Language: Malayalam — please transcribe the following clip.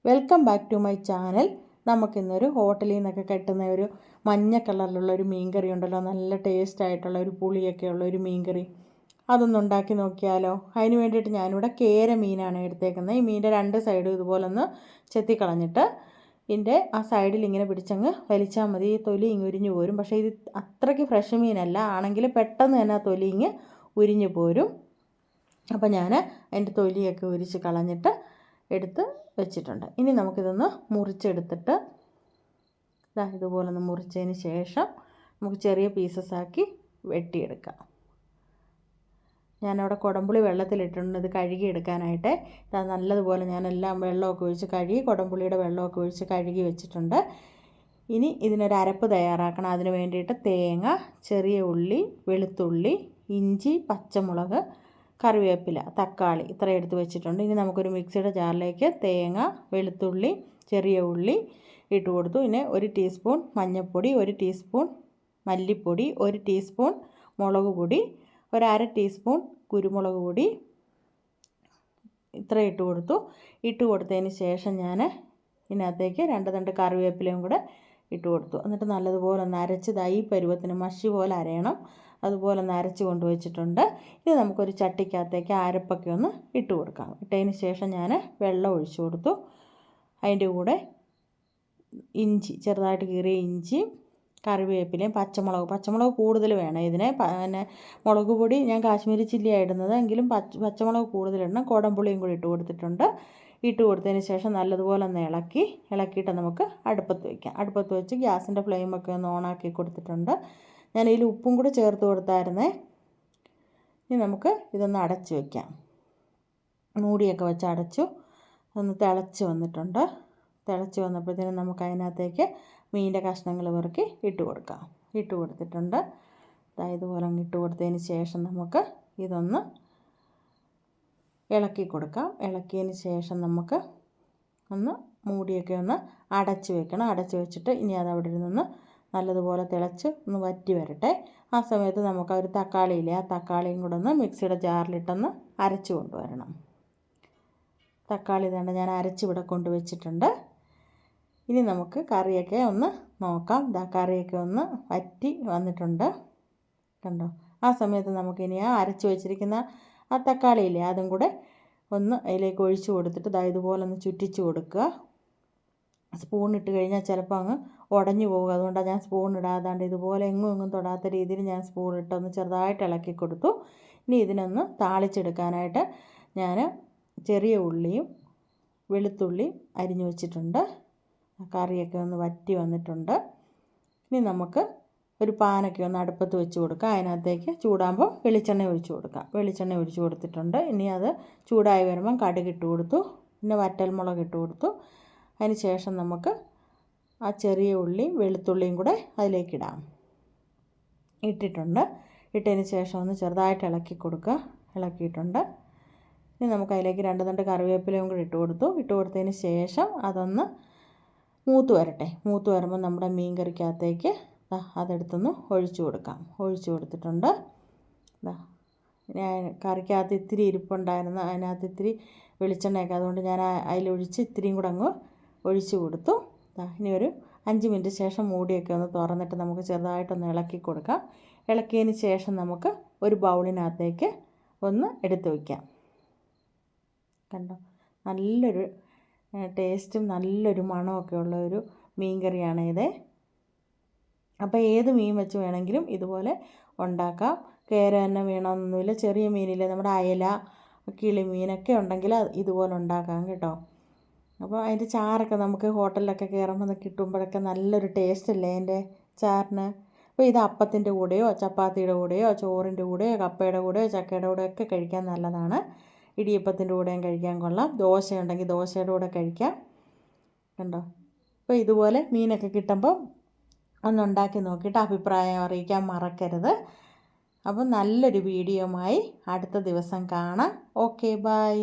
Welcome back to my channel. നമുക്കിന്നൊരു ഹോട്ടലിൽ നിന്നൊക്കെ കിട്ടുന്ന ഒരു മഞ്ഞ കളറിലുള്ള ഒരു മീൻകറി ഉണ്ടല്ലോ, നല്ല ടേസ്റ്റ് ആയിട്ടുള്ള ഒരു പുളിയൊക്കെ ഉള്ള ഒരു മീൻകറി, അതൊന്ന് ഉണ്ടാക്കി നോക്കിയാലോ. അതിന് വേണ്ടിയിട്ട് ഞാനിവിടെ കേര മീനാണ് എടുത്തേക്കുന്നത്. ഈ മീനിൻ്റെ രണ്ട് സൈഡും ഇതുപോലെ ഒന്ന് ചെത്തിക്കളഞ്ഞിട്ട് ഇതിൻ്റെ ആ സൈഡിൽ ഇങ്ങനെ പിടിച്ചങ്ങ് വലിച്ചാൽ മതി. ഈ തൊലി ഇങ്ങ് ഉരിഞ്ഞു പോരും. പക്ഷേ ഇത് അത്രയ്ക്ക് ഫ്രഷ് മീനല്ല, ആണെങ്കിൽ പെട്ടെന്ന് തന്നെ ആ തൊലി ഇങ്ങ് ഉരിഞ്ഞു പോരും. അപ്പോൾ ഞാൻ അതിൻ്റെ തൊലിയൊക്കെ ഉരിച്ച് കളഞ്ഞിട്ട് എടുത്ത് വെച്ചിട്ടുണ്ട്. ഇനി നമുക്കിതൊന്ന് മുറിച്ചെടുത്തിട്ട് ഇതുപോലൊന്ന് മുറിച്ചതിന് ശേഷം നമുക്ക് ചെറിയ പീസസ് ആക്കി വെട്ടിയെടുക്കാം. ഞാനവിടെ കുടംപുളി വെള്ളത്തിലിട്ടിട്ടുണ്ട് ഇത് കഴുകിയെടുക്കാനായിട്ട്. നല്ലതുപോലെ ഞാനെല്ലാം വെള്ളമൊക്കെ ഒഴിച്ച് കഴുകി, കുടംപുളിയുടെ വെള്ളമൊക്കെ ഒഴിച്ച് കഴുകി വെച്ചിട്ടുണ്ട്. ഇനി ഇതിനൊരു അരപ്പ് തയ്യാറാക്കണം. അതിന് വേണ്ടിയിട്ട് തേങ്ങ, ചെറിയ ഉള്ളി, വെളുത്തുള്ളി, ഇഞ്ചി, പച്ചമുളക്, കറിവേപ്പില, തക്കാളി ഇത്രയും എടുത്ത് വെച്ചിട്ടുണ്ട്. ഇനി നമുക്കൊരു മിക്സിയുടെ ജാറിലേക്ക് തേങ്ങ, വെളുത്തുള്ളി, ചെറിയ ഉള്ളി ഇട്ട് കൊടുത്തു. പിന്നെ 1 ടീസ്പൂൺ മഞ്ഞൾപ്പൊടി, 1 ടീസ്പൂൺ മല്ലിപ്പൊടി, 1 ടീസ്പൂൺ മുളക് പൊടി, 1/2 ടീസ്പൂൺ കുരുമുളക് പൊടി ഇത്ര ഇട്ട് കൊടുത്തു. ഇട്ട് കൊടുത്തതിന് ശേഷം ഞാൻ ഇതിനകത്തേക്ക് 2 തണ്ട് കറിവേപ്പിലയും കൂടെ ഇട്ട് കൊടുത്തു. എന്നിട്ട് നല്ലതുപോലെ ഒന്ന് അരച്ച് ഈ പരുവത്തിന് മഷി പോലെ അരയണം. അതുപോലെ ഒന്ന് അരച്ച് കൊണ്ടുവച്ചിട്ടുണ്ട്. ഇനി നമുക്കൊരു ചട്ടിക്കകത്തേക്ക് അരപ്പൊക്കെ ഒന്ന് ഇട്ട് കൊടുക്കാം. ഇട്ടതിന് ശേഷം ഞാൻ വെള്ളം ഒഴിച്ചു കൊടുത്തു. അതിൻ്റെ കൂടെ ഇഞ്ചി, ചെറുതായിട്ട് കീറിയ ഇഞ്ചി, കറിവേപ്പിലയും പച്ചമുളക് കൂടുതൽ വേണം ഇതിന്. പിന്നെ മുളക് പൊടി ഞാൻ കാശ്മീരി ചില്ലിയാണ് ഇടുന്നത്, എങ്കിലും പച്ചമുളക് കൂടുതലിടണം. കുടംപുളിയും കൂടി ഇട്ട് കൊടുത്തിട്ടുണ്ട്. ഇട്ട് കൊടുത്തതിന് ശേഷം നല്ലതുപോലെ ഒന്ന് ഇളക്കിയിട്ട് നമുക്ക് അടുപ്പത്ത് വയ്ക്കാം. അടുപ്പത്ത് വെച്ച് ഗ്യാസിൻ്റെ ഫ്ലെയിമൊക്കെ ഒന്ന് ഓണാക്കി കൊടുത്തിട്ടുണ്ട്. ഞാനതിൽ ഉപ്പും കൂടി ചേർത്ത് കൊടുത്തായിരുന്നേ. ഇനി നമുക്ക് ഇതൊന്ന് അടച്ച് വയ്ക്കാം. മൂടിയൊക്കെ വെച്ച് അടച്ചു. ഒന്ന് തിളച്ച് വന്നിട്ടുണ്ട്. തിളച്ച് വന്നപ്പോഴത്തേനും നമുക്ക് അതിനകത്തേക്ക് മീനിൻ്റെ കഷ്ണങ്ങൾ പെറുക്കി ഇട്ട് കൊടുക്കാം. ഇട്ട് കൊടുത്തിട്ടുണ്ട്. ഇതുപോലെ ഇട്ട് കൊടുത്തതിന് ശേഷം നമുക്ക് ഇതൊന്ന് ഇളക്കി കൊടുക്കാം. ഇളക്കിയതിന് ശേഷം നമുക്ക് ഒന്ന് മൂടിയൊക്കെ ഒന്ന് അടച്ച് വെക്കണം. അടച്ച് വെച്ചിട്ട് ഇനി അത് അവിടെ നിന്ന് നല്ലതുപോലെ തിളച്ച് ഒന്ന് വറ്റി വരട്ടെ. ആ സമയത്ത് നമുക്ക് ഒരു തക്കാളിയില്ലേ, ആ തക്കാളിയും കൂടെ ഒന്ന് മിക്സിയുടെ ജാറിലിട്ടൊന്ന് അരച്ച് കൊണ്ടുവരണം. തക്കാളി വേണ്ട ഞാൻ അരച്ച് ഇവിടെ കൊണ്ടുവച്ചിട്ടുണ്ട്. ഇനി നമുക്ക് കറിയൊക്കെ ഒന്ന് നോക്കാം. കറിയൊക്കെ ഒന്ന് വറ്റി വന്നിട്ടുണ്ട്, കണ്ടോ. ആ സമയത്ത് നമുക്കിനി ആ അരച്ച് വെച്ചിരിക്കുന്ന ആ തക്കാളിയില്ലേ, അതും കൂടെ ഒന്ന് അതിലേക്ക് ഒഴിച്ച് കൊടുത്തിട്ട് ഇതുപോലെ ഒന്ന് ചുറ്റിച്ച് കൊടുക്കുക. സ്പൂൺ ഇട്ട് കഴിഞ്ഞാൽ ചിലപ്പോൾ അങ്ങ് ഉടഞ്ഞു പോകും. അതുകൊണ്ടാണ് ഞാൻ സ്പൂൺ ഇടാതാണ്ട് ഇതുപോലെ എങ്ങും തൊടാത്ത രീതിയിൽ ഞാൻ സ്പൂൺ ഇട്ടൊന്ന് ചെറുതായിട്ട് ഇളക്കി കൊടുത്തു. ഇനി ഇതിനൊന്ന് താളിച്ചെടുക്കാനായിട്ട് ഞാൻ ചെറിയ ഉള്ളിയും വെളുത്തുള്ളിയും അരിഞ്ഞു വെച്ചിട്ടുണ്ട്. കറിയൊക്കെ ഒന്ന് വറ്റി വന്നിട്ടുണ്ട്. ഇനി നമുക്ക് ഒരു പാനൊക്കെ ഒന്ന് അടുപ്പത്ത് വെച്ച് കൊടുക്കാം. അതിനകത്തേക്ക് ചൂടാകുമ്പോൾ വെളിച്ചെണ്ണ ഒഴിച്ച് കൊടുക്കാം. വെളിച്ചെണ്ണ ഒഴിച്ച് കൊടുത്തിട്ടുണ്ട്. ഇനി അത് ചൂടായി വരുമ്പം കടുകിട്ട് കൊടുത്തു. പിന്നെ വറ്റൽമുളക് ഇട്ട് കൊടുത്തു. അതിന് ശേഷം നമുക്ക് ആ ചെറിയ ഉള്ളിയും വെളുത്തുള്ളിയും കൂടെ അതിലേക്കിടാം. ഇട്ടിട്ടുണ്ട്. ഇട്ടതിന് ശേഷം ഒന്ന് ചെറുതായിട്ട് ഇളക്കി കൊടുക്കുക. ഇളക്കിയിട്ടുണ്ട്. ഇനി നമുക്ക് അതിലേക്ക് 2 തണ്ട് കറിവേപ്പിലയും കൂടി ഇട്ട് കൊടുത്തു. ഇട്ട് കൊടുത്തതിന് ശേഷം അതൊന്ന് മൂത്ത് വരട്ടെ. മൂത്ത് വരുമ്പോൾ നമ്മുടെ മീൻ കറിക്കകത്തേക്ക് അതെടുത്തൊന്ന് ഒഴിച്ചു കൊടുക്കാം. ഒഴിച്ചു കൊടുത്തിട്ടുണ്ട്. ഞാൻ കറിക്കകത്ത് ഇത്തിരി ഇരിപ്പുണ്ടായിരുന്നു, അതിനകത്ത് ഇത്തിരി വെളിച്ചെണ്ണയൊക്കെ, അതുകൊണ്ട് ഞാൻ അതിലൊഴിച്ച് ഇത്തിരിയും കൂടെ അങ്ങ് ഒഴിച്ചു കൊടുത്തു. ഇനി ഒരു 5 മിനിറ്റ് ശേഷം മൂടിയൊക്കെ ഒന്ന് തുറന്നിട്ട് നമുക്ക് ചെറുതായിട്ടൊന്ന് ഇളക്കി കൊടുക്കാം. ഇളക്കിയതിന് ശേഷം നമുക്ക് ഒരു ബൗളിനകത്തേക്ക് ഒന്ന് എടുത്ത് വയ്ക്കാം. കണ്ടോ, നല്ലൊരു ടേസ്റ്റും നല്ലൊരു മണമൊക്കെ ഉള്ള ഒരു മീൻ കറിയാണ് ഇത്. അപ്പോൾ ഏത് മീൻ വെച്ച് വേണമെങ്കിലും ഇതുപോലെ ഉണ്ടാക്കാം. കേര തന്നെ വേണമെന്നൊന്നുമില്ല. ചെറിയ മീനില്ലേ, നമ്മുടെ അയല, കിളിമീനൊക്കെ ഉണ്ടെങ്കിൽ ഇതുപോലെ ഉണ്ടാക്കാം കേട്ടോ. അപ്പോൾ അതിൻ്റെ ചാറൊക്കെ നമുക്ക് ഹോട്ടലിലൊക്കെ കയറുമ്പോൾ കിട്ടുമ്പോഴൊക്കെ നല്ലൊരു ടേസ്റ്റ് അല്ലേ അതിൻ്റെ ചാറിന്. അപ്പോൾ ഇത് അപ്പത്തിൻ്റെ കൂടെയോ ചപ്പാത്തിയുടെ കൂടെയോ ചോറിൻ്റെ കൂടെയോ കപ്പയുടെ കൂടെയോ ചക്കയുടെ കൂടെയോ ഒക്കെ കഴിക്കാൻ നല്ലതാണ്. ഇടിയപ്പത്തിൻ്റെ കൂടെയും കഴിക്കാൻ കൊള്ളാം. ദോശയുണ്ടെങ്കിൽ ദോശയുടെ കൂടെ കഴിക്കാം. കണ്ടോ. അപ്പോൾ ഇതുപോലെ മീനൊക്കെ കിട്ടുമ്പോൾ ഒന്നുണ്ടാക്കി നോക്കിയിട്ട് അഭിപ്രായം അറിയിക്കാൻ മറക്കരുത്. അപ്പോൾ നല്ലൊരു വീഡിയോയുമായി അടുത്ത ദിവസം കാണാം. Okay, by.